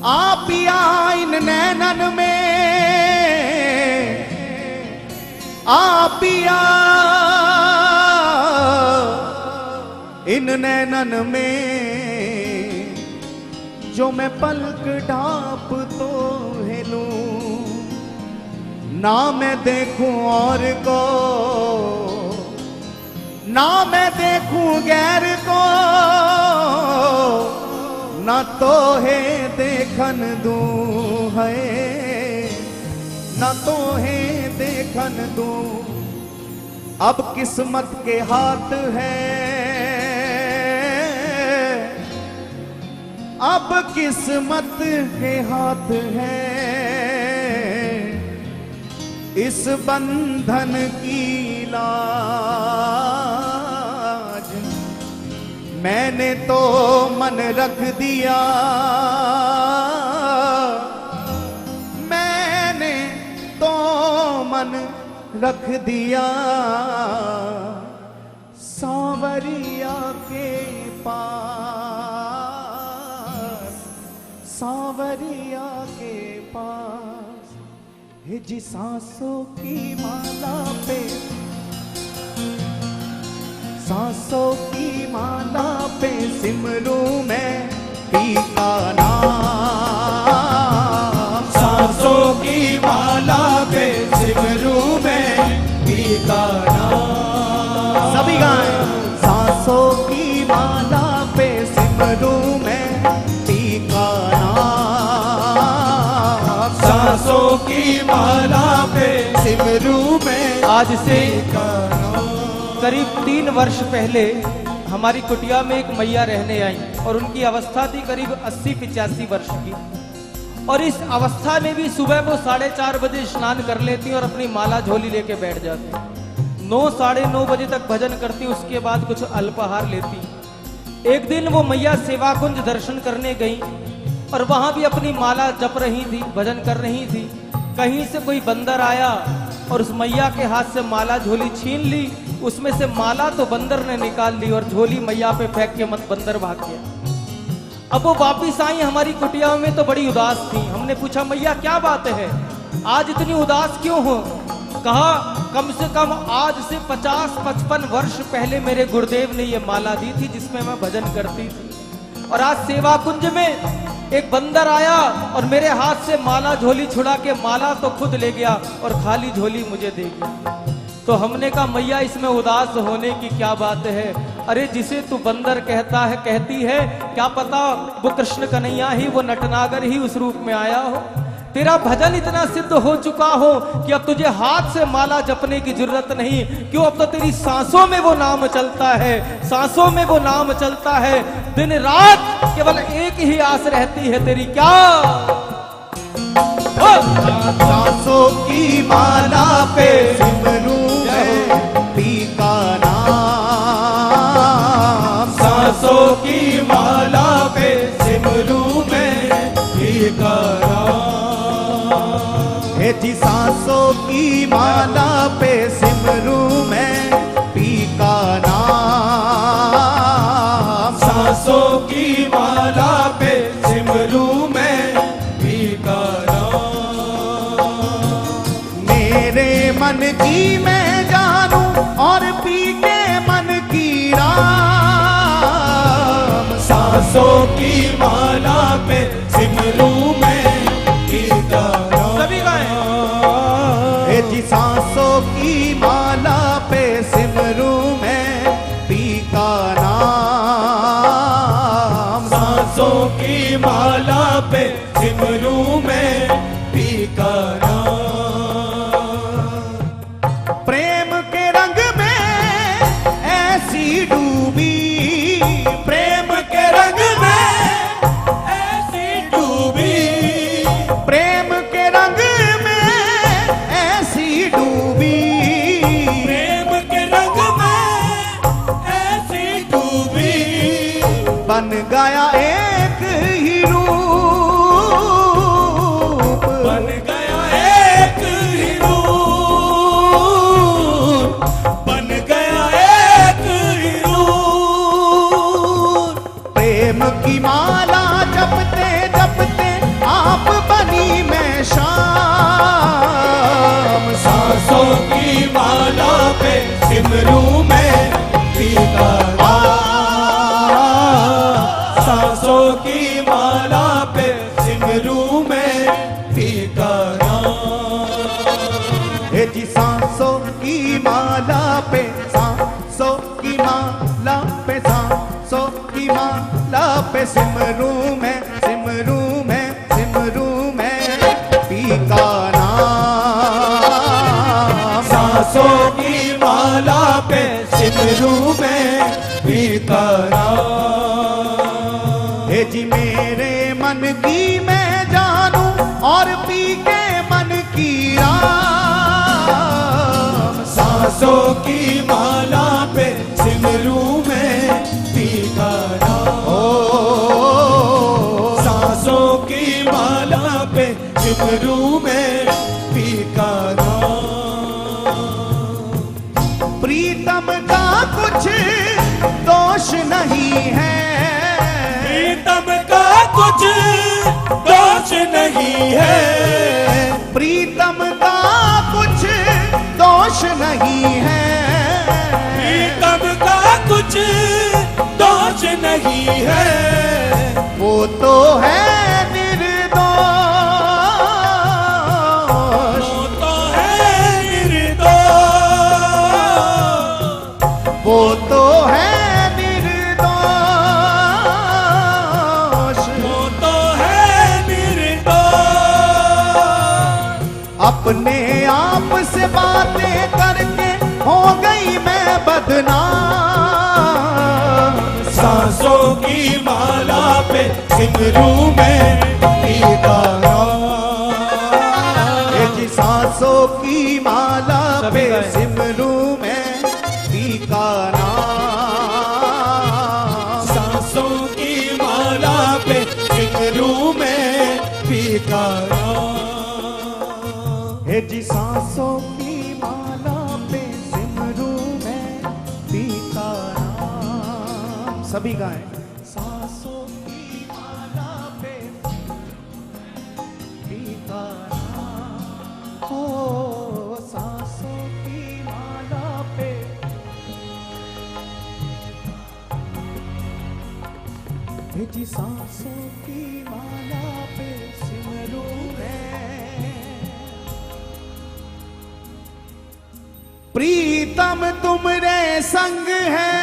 आप इन नैनन में, आप इन नैनन में, जो मैं पलक ढाप तो हिलूं, ना मैं देखूं और को, ना मैं देखूं गैर को, ना तो है देखन दूं है, ना तो है देखन दूं। अब किस्मत के हाथ है, अब किस्मत के हाथ है, इस बंधन की लाज मैंने तो मन रख दिया, मैंने तो मन रख दिया, सांवरिया के पास, सांवरिया के पास। हिजी सांसों की माला पे, सांसों की माला पे सिमरू मैं पीका नाम, सांसों की माला पे सिमरू मैं पीका नाम। सभी गाएं। सांसों की माला पे सिमरू मैं पीका नाम, सांसों की माला पे सिमरू मैं। आज से करीब 3 वर्ष पहले हमारी कुटिया में एक मैया रहने आई और उनकी अवस्था थी करीब 80-85 वर्ष की। और इस अवस्था में भी सुबह वो 4:30 बजे स्नान कर लेती और अपनी माला झोली लेके बैठ जाती। 9-9:30 बजे तक भजन करती, उसके बाद कुछ अल्पाहार लेती। एक दिन वो मैया सेवाकुंज दर्शन करने गई और वहां भी अपनी माला जप रही थी, भजन कर रही थी। कहीं से कोई बंदर आया और उस मैया के हाथ से माला झोली छीन ली। उसमें से माला तो बंदर ने निकाल ली और झोली मैया पे फेंक के मत बंदर भाग गया। अब वो वापिस आई हमारी कुटिया में तो बड़ी उदास थी। हमने पूछा मैया क्या बात है, आज इतनी उदास क्यों हो? कहा कम से कम आज से 50-55 वर्ष पहले मेरे गुरुदेव ने ये माला दी थी जिसमें मैं भजन करती थी, और आज सेवा कुंज में एक बंदर आया और मेरे हाथ से माला झोली छुड़ा के माला तो खुद ले गया और खाली झोली मुझे दे गया। तो हमने कहा मैया इसमें उदास होने की क्या बात है? अरे जिसे तू बंदर कहता है कहती है, क्या पता वो कृष्ण कन्हैया ही, वो नटनागर ही उस रूप में आया हो। तेरा भजन इतना सिद्ध हो चुका हो कि अब तुझे हाथ से माला जपने की जरूरत नहीं। क्यों? अब तो तेरी सांसों में वो नाम चलता है, सांसों में वो नाम चलता है। दिन रात केवल एक ही आस रहती है तेरी, क्या? सांसों की माला पे सिमरू मैं पीका नाम, सांसों की माला पे सिमरू मैं पीका नाम। हे जी सांसों की माला पे सिमरू मैं पीका नाम, सांसों की माला पे सिमरू मैं पीका नाम। मेरे मन की मैं जानू और पी के मन की राम, सांसों की माला पे सिमरू मैं पीका नाम। सभी गाएं। हे जी सांसों की माला पे सिमरू मैं पीका नाम, सांसों की माला पे सिमरू मैं पीका नाम। प्रेम के रंग में ऐसी डूबी, प्रेम के रंग में ऐसी डूबी, प्रेम के रंग में ऐसी डूबी, प्रेम के रंग में ऐसी डूबी। बन गया एक ही रूप, बन गया एक ही रूप, बन गया एक ही रूप। प्रेम की माला जपते जपते माला पे सांसों की माला पे सांसों की माला पे सिमरू में सिमरू में सिमरू में पी का नाम। सांसों की माला पे सिमरू में पी का नाम। हे जी मेरे मन की मैं जानू और पी के मन की राम। सांसों की माला पे सिमरू में पी का नाम। ओ सांसों की माला पे सिमरू में पी का नाम। प्रीतम का कुछ दोष नहीं है, प्रीतम का कुछ दोष नहीं है, प्रीतम का कुछ दोष नहीं है, प्रीतम का कुछ दोष नहीं है। वो तो है निर्दोष, वो तो है निर्दोष, वो तो है निर्दोष, वो तो है निर्दोष। अपने आप से बातें करके हो गई मैं बदनाम। सांसों की माला पे सिमरू में पी का नाम। ये जी सांसों की माला सभी पे गाएं। सिमरू में पी का नाम। सांसों की माला पे सिमरू में पी का नाम। हे जी सांसों की माला पे सिमरू में पी का नाम। सभी गाएं। सांसों की माला पे पी का नाम। ओ सांसों की माला पे हे जी सांसों की माला पे सिमरू में प्रीतम तुमरे संग है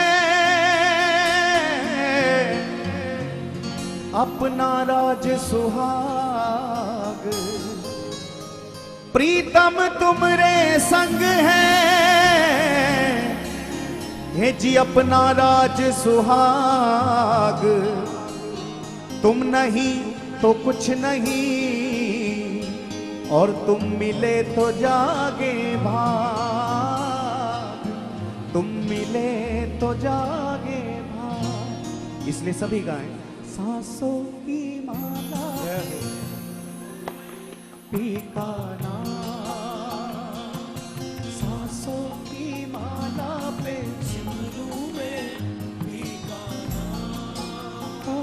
अपना राज सुहाग। प्रीतम तुमरे संग है हे जी अपना राज सुहाग। तुम नहीं तो कुछ नहीं और तुम मिले तो जागे भाग। तुम मिले तो जागे भाग। इसलिए सभी गाएं। सांसों की माला पी का नाम। सांसों की माला पे सिमरू में पी का नाम। ओ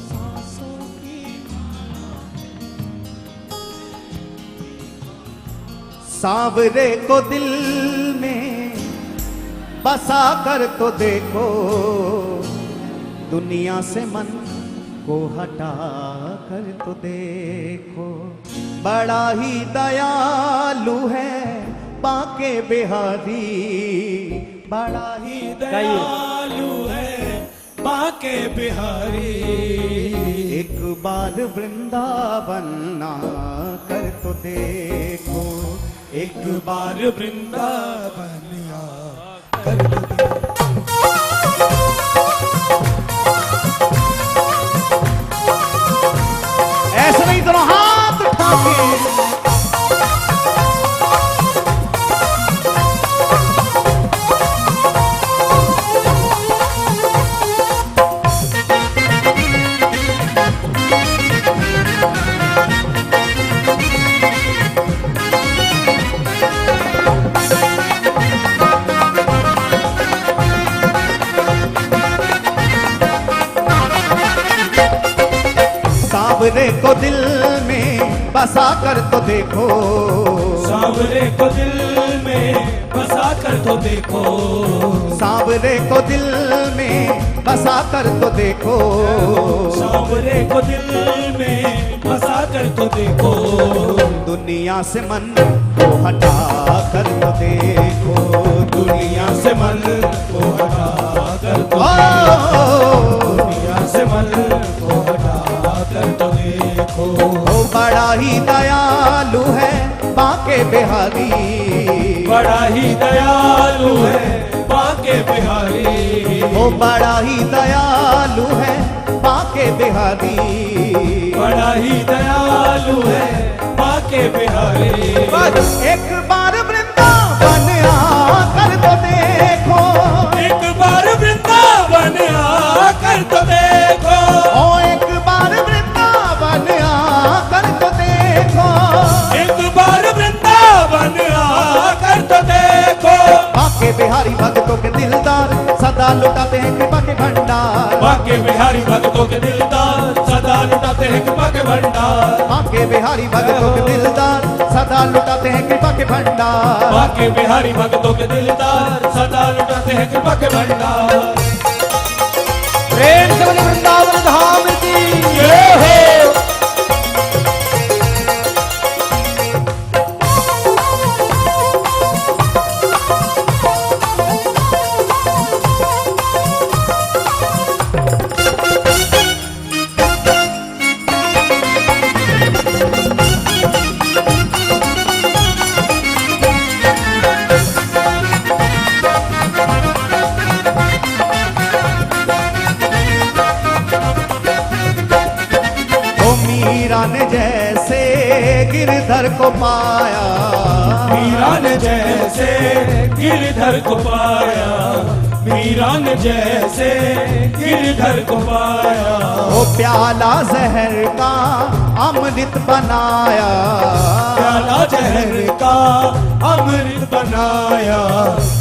सांसों की सांवरे को दिल में बसा कर तो देखो, दुनिया से मन को हटा कर तो देखो। बड़ा ही दयालु है बांके बिहारी, बड़ा ही दयालु है बांके बिहारी। एक बार वृंदावन ना कर तो देखो, एक बार वृंदावन आ कर दो। ऐसे नहीं दोनों हाथ उठा के। सांवरे को दिल में बसा कर तो देखो, सांवरे को दिल में बसा कर तो देखो। सांवरे को दिल में बसा कर तो देखो, सांवरे को दिल में बसा कर तो देखो, दुनिया से मन को हटा कर तो देखो, दुनिया से मन को हटा कर तो दुनिया से मन को हटा कर तो देखो। वो बड़ा ही दयालु है बांके बिहारी, बड़ा ही दयालु है बांके बिहारी, वो बड़ा ही दयालु है बांके बिहारी, बड़ा ही दयालु है बांके बिहारी। एक बार वृंदावन आकर तो देखो, एक बार वृंदावन आकर तो देखो, ओ एक बार वृंदावन आकर तो देखो, एक बार वृंदावन आकर तो देखो। बांके बिहारी भक्तों के दिलदार सदा लुटाते हैं कृपा के भंडार, बांके बिहारी भक्तों के दिलदार सदा लुटाते हैं कृपा के भंडार, बांके बिहारी भक्तों के दिलदार सदा लुटाते हैं कृपा के भंडार, बांके बिहारी भक्तों के दिलदार सदा लुटाते हैं कृपा के भंडार। प्रेम से बोले वृंदावन धाम की जय हो। मीरा ने जैसे गिरधर को पाया, मीरा ने जैसे गिरधर को पाया, मीरा ने जैसे गिरधर को पाया, वो प्याला जहर का अमृत बनाया, प्याला जहर का अमृत बनाया,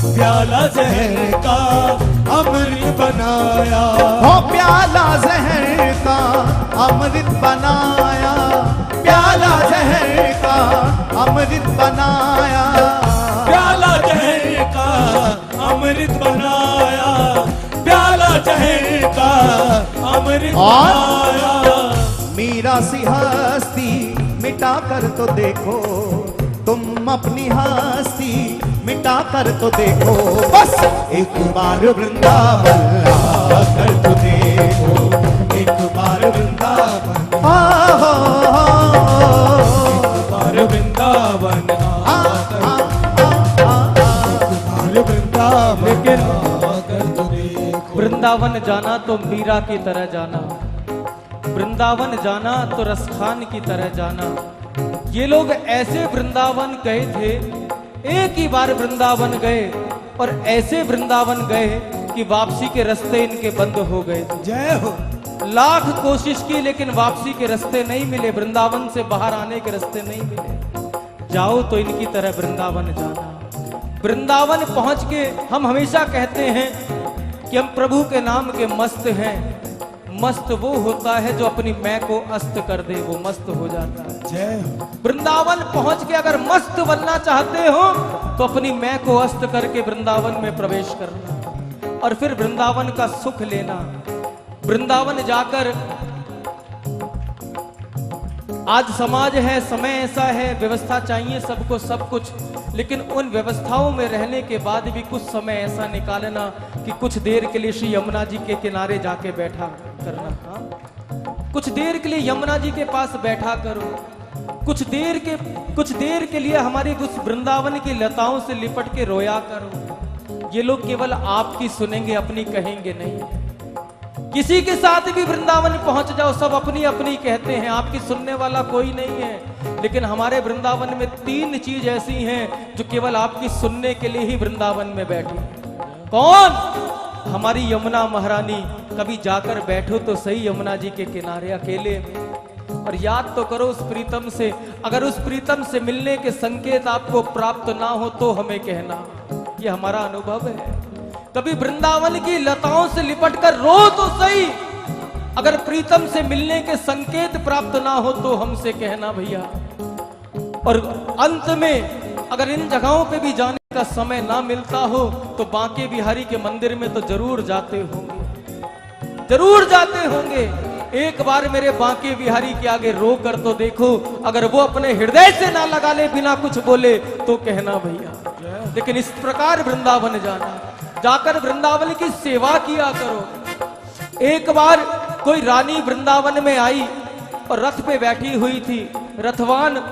प्याला जहर का अमृत बनाया, वो प्याला जहर का अमृत बनाया, प्याला जहर का अमृत बनाया, प्याला जहर का अमृत बनाया, प्याला जहर का अमृत बनाया। मीरा सी हस्ती मिटा कर तो देखो, तुम अपनी हस्ती मिटा कर तो देखो, बस एक बार वृंदावन आकर तो देखो, एक बार वृंदावन वृंदावन वृंदावन लेकिन आकर तो देखो। वृंदावन जाना तो मीरा की तरह जाना, वृंदावन जाना तो रसखान की तरह जाना। ये लोग ऐसे वृंदावन गए थे, एक ही बार वृंदावन गए और ऐसे वृंदावन गए कि वापसी के रास्ते इनके बंद हो गए। जय हो। लाख कोशिश की लेकिन वापसी के रास्ते नहीं मिले, वृंदावन से बाहर आने के रास्ते नहीं मिले। जाओ तो इनकी तरह वृंदावन जाना। वृंदावन पहुंच के हम हमेशा कहते हैं कि हम प्रभु के नाम के मस्त हैं। मस्त वो होता है जो अपनी मैं को अस्त कर दे, वो मस्त हो जाता है। जय हो। वृंदावन पहुंच के अगर मस्त बनना चाहते हो तो अपनी मैं को अस्त करके वृंदावन में प्रवेश करना और फिर वृंदावन का सुख लेना। वृंदावन जाकर आज समाज है, समय ऐसा है, व्यवस्था चाहिए सबको सब कुछ, लेकिन उन व्यवस्थाओं में रहने के बाद भी कुछ समय ऐसा निकालना कि कुछ देर के लिए श्री यमुना जी के किनारे जाके बैठा करना। हाँ, कुछ देर के लिए यमुना जी के पास बैठा करो, कुछ देर के लिए हमारी उस वृंदावन की लताओं से लिपट के रोया करो। ये लोग केवल आपकी सुनेंगे, अपनी कहेंगे नहीं। किसी के साथ भी वृंदावन पहुंच जाओ, सब अपनी अपनी कहते हैं, आपकी सुनने वाला कोई नहीं है। लेकिन हमारे वृंदावन में 3 चीज ऐसी हैं जो केवल आपकी सुनने के लिए ही वृंदावन में बैठी। कौन? हमारी यमुना महारानी। कभी जाकर बैठो तो सही यमुना जी के किनारे अकेले में, और याद तो करो उस प्रीतम से। अगर उस प्रीतम से मिलने के संकेत आपको प्राप्त ना हो तो हमें कहना, ये हमारा अनुभव है। कभी वृंदावन की लताओं से लिपटकर रो तो सही, अगर प्रीतम से मिलने के संकेत प्राप्त ना हो तो हमसे कहना भैया। और अंत में अगर इन जगहों पे भी जाने का समय ना मिलता हो तो बांके बिहारी के मंदिर में तो जरूर जाते होंगे। जरूर जाते होंगे। एक बार मेरे बांके बिहारी के आगे रो कर तो देखो, अगर वो अपने हृदय से ना लगा ले बिना कुछ बोले तो कहना भैया। लेकिन इस प्रकार वृंदावन जाना, जाकर वृंदावन की सेवा किया करो। एक बार कोई रानी वृंदावन में आई और रथ पे बैठी हुई थी। रथवान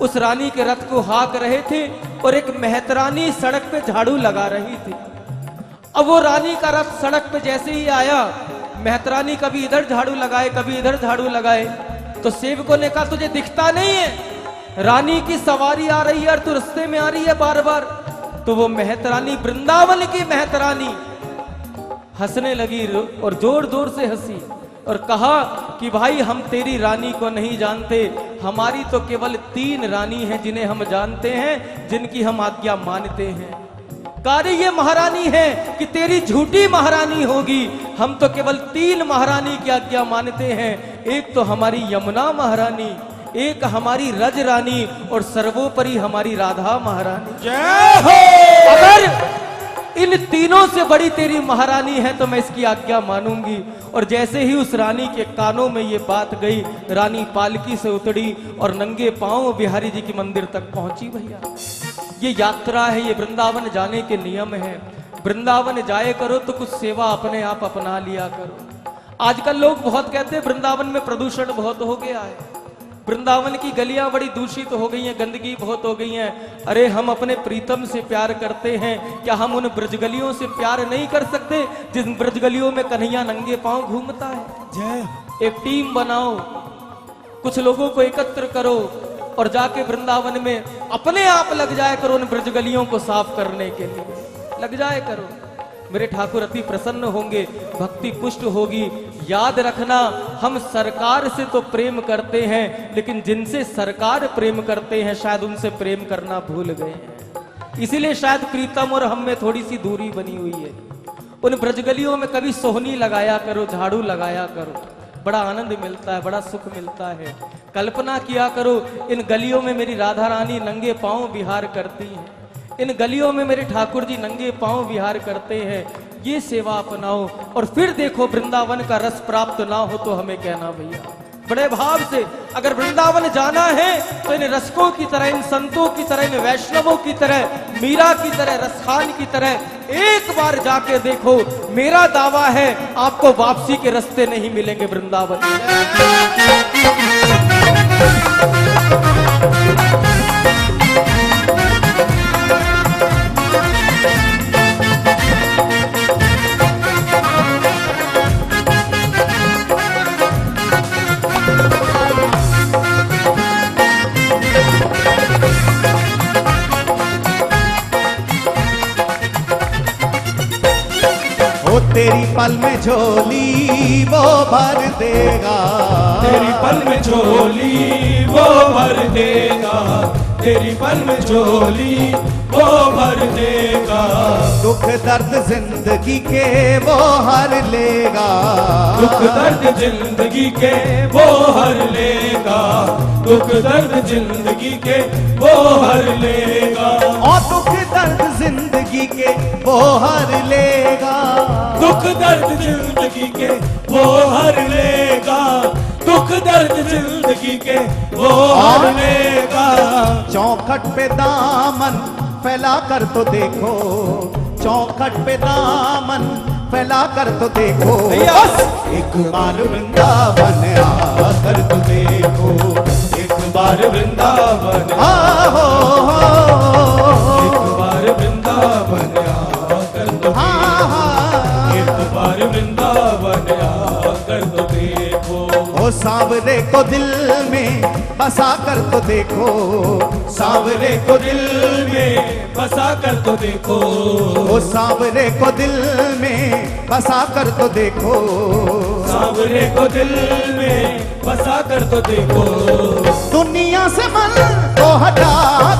उस रानी के रथ को हाँक रहे थे और एक मेहतरानी सड़क पे झाड़ू लगा रही थी। अब वो रानी का रथ सड़क पे जैसे ही आया, मेहतरानी कभी इधर झाड़ू लगाए कभी इधर झाड़ू लगाए, तो सेवकों ने कहा तुझे दिखता नहीं है, रानी की सवारी आ रही है और तू रास्ते में आ रही है बार बार। तो वो मेहतरानी, वृंदावन की मेहतरानी हंसने लगी और जोर जोर से हंसी और कहा कि भाई हम तेरी रानी को नहीं जानते, हमारी तो केवल 3 रानी हैं जिन्हें हम जानते हैं, जिनकी हम आज्ञा मानते हैं। कार्य ये महारानी है कि तेरी झूठी महारानी होगी, हम तो केवल 3 महारानी की आज्ञा मानते हैं। एक तो हमारी यमुना महारानी, एक हमारी रज रानी और सर्वोपरि हमारी राधा महारानी। जय हो। अगर इन तीनों से बड़ी तेरी महारानी है तो मैं इसकी आज्ञा मानूंगी। और जैसे ही उस रानी के कानों में ये बात गई, रानी पालकी से उतरी और नंगे पांव बिहारी जी के मंदिर तक पहुंची। भैया ये यात्रा है, ये वृंदावन जाने के नियम है। वृंदावन जाए करो तो कुछ सेवा अपने आप अपना लिया करो। आजकल लोग बहुत कहते हैं वृंदावन में प्रदूषण बहुत हो गया है, वृंदावन की गलियां बड़ी दूषित हो गई हैं, गंदगी बहुत हो गई है। अरे हम अपने प्रीतम से प्यार करते हैं, क्या हम उन ब्रजगलियों से प्यार नहीं कर सकते जिन ब्रजगलियों में कन्हैया नंगे पांव घूमता है? जय। एक टीम बनाओ, कुछ लोगों को एकत्र करो और जाके वृंदावन में अपने आप लग जाए करो, उन ब्रजगलियों को साफ करने के लिए लग जाए करो। मेरे ठाकुर अति प्रसन्न होंगे, भक्ति पुष्ट होगी। याद रखना, हम सरकार से तो प्रेम करते हैं, लेकिन जिनसे सरकार प्रेम करते हैं शायद उनसे प्रेम करना भूल गए हैं। इसीलिए शायद प्रीतम और हम में थोड़ी सी दूरी बनी हुई है। उन ब्रजगलियों में कभी सोहनी लगाया करो, झाड़ू लगाया करो, बड़ा आनंद मिलता है, बड़ा सुख मिलता है। कल्पना किया करो, इन गलियों में मेरी राधा रानी नंगे पांव विहार करती हैं, इन गलियों में मेरे ठाकुर जी नंगे पांव विहार करते हैं। ये सेवा अपनाओ और फिर देखो वृंदावन का रस प्राप्त ना हो तो हमें कहना भैया। बड़े भाव से अगर वृंदावन जाना है तो इन रसकों की तरह, इन संतों की तरह, इन वैष्णवों की तरह, मीरा की तरह, रसखान की तरह एक बार जाके देखो। मेरा दावा है आपको वापसी के रास्ते नहीं मिलेंगे वृंदावन। तेरी पल में झोली वो भर देगा, तेरी पल में झोली वो भर देगा, तेरी पल में झोली वो भर देगा। दुख दर्द जिंदगी के वो हर लेगा, दुख दर्द जिंदगी के वो हर लेगा, दुख दर्द जिंदगी के वो हर लेगा। और दुख दर्द जिंदगी के वो हर लेगा, दुख दर्द जिंदगी के वो हर लेगा, दुख दर्द जिंदगी के वो हर लेगा। चौखट पे दामन फैला कर तो देखो, चौखट पे दामन फैला कर तो देखो, बस एक बार वृंदावन आकर तो देखो, एक बार वृंदावन हो एक बार वृंदावन आकर तो देखो, एक बार वृंदावन आकर तो देखो। ओ सांवरे को दिल में बसा कर तो देखो, सांवरे को दिल में बसा कर तो देखो, ओ सांवरे को दिल में बसा कर तो देखो, सांवरे को दिल में बसा कर तो देखो। दुनिया से मन को हटा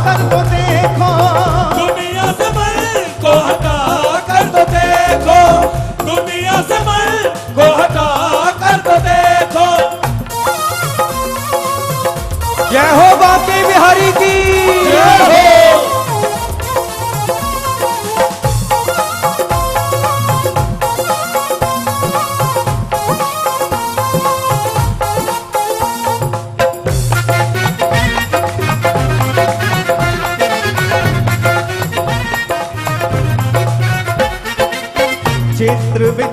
कर तो देखो, दुनिया से मन को हटा कर तो देखो, दुनिया से मन को हटा कर तो देखो। जय हो बांके बिहारी की जय हो।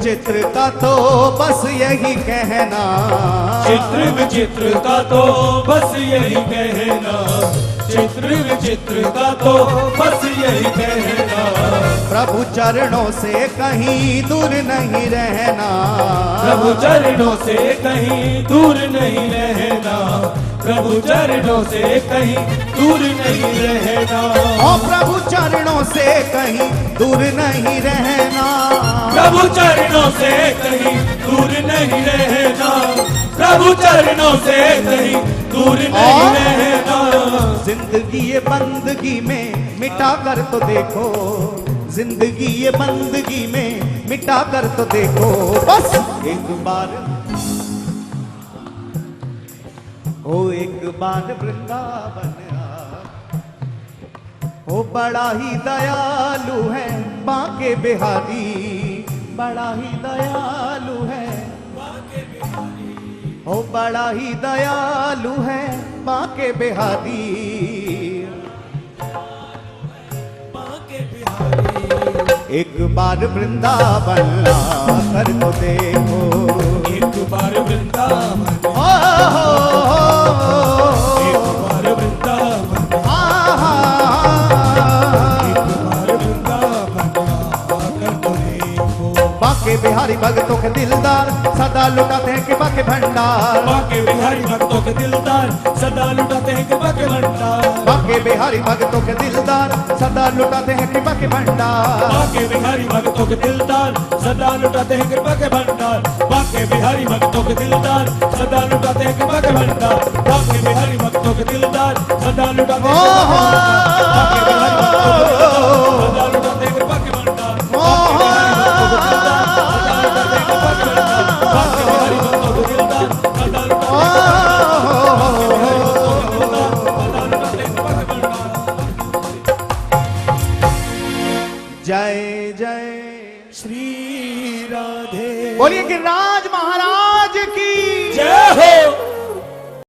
विचित्र का तो बस यही कहना, चित्र विचित्र का तो बस यही कहना, चित्र विचित्र का तो बस यही कहना, प्रभु चरणों से कहीं दूर नहीं रहना, प्रभु चरणों से कहीं दूर नहीं रहना, प्रभु चरणों से कहीं दूर नहीं रहना, ओ प्रभु चरणों से कहीं दूर नहीं रहना, प्रभु चरणों से कहीं दूर नहीं रहना, प्रभु चरणों से कहीं दूर नहीं रहना। जिंदगी ये बंदगी में मिटा कर तो देखो, जिंदगी ये बंदगी में मिटा कर तो देखो, बस एक बार ओ एक बार वृंदावन ओ बड़ा ही दयालु है बांके बिहारी, बड़ा ही दयालु है ओ बड़ा ही दयालु है बांके बिहारी, एक बार वृंदावन कर तो देखो, एक बार वृंदावन, एक बार वृंदावन, एक बार वृंदावन आकर तो देखो। बांके बिहारी भक्तों के दिलदार सदा लुटाते हैं कृपा के भंडार, बांके बिहारी भक्तों के दिलदार सदा लुटाते हैं कृपा के भंडार, बांके बिहारी भक्तों के दिलदार सदा लुटाते हैं कृपा के भंडार, बांके बिहारी भक्तों के दिलदार सदा लुटाते हैं कृपा के भंडार, बांके बिहारी भक्तों के दिलदार सदा लुटाते हैं कृपा के भंडार, बांके बिहारी भक्तों के दिलदार सदा लुटाते हैं बांके बिहारी सदा लुटाते हैं कृपा के भंडार, बांके बिहारी भक्तों के दिलदार सदा लुटाते जय जय श्री राधे। बोलिए गिरिराज महाराज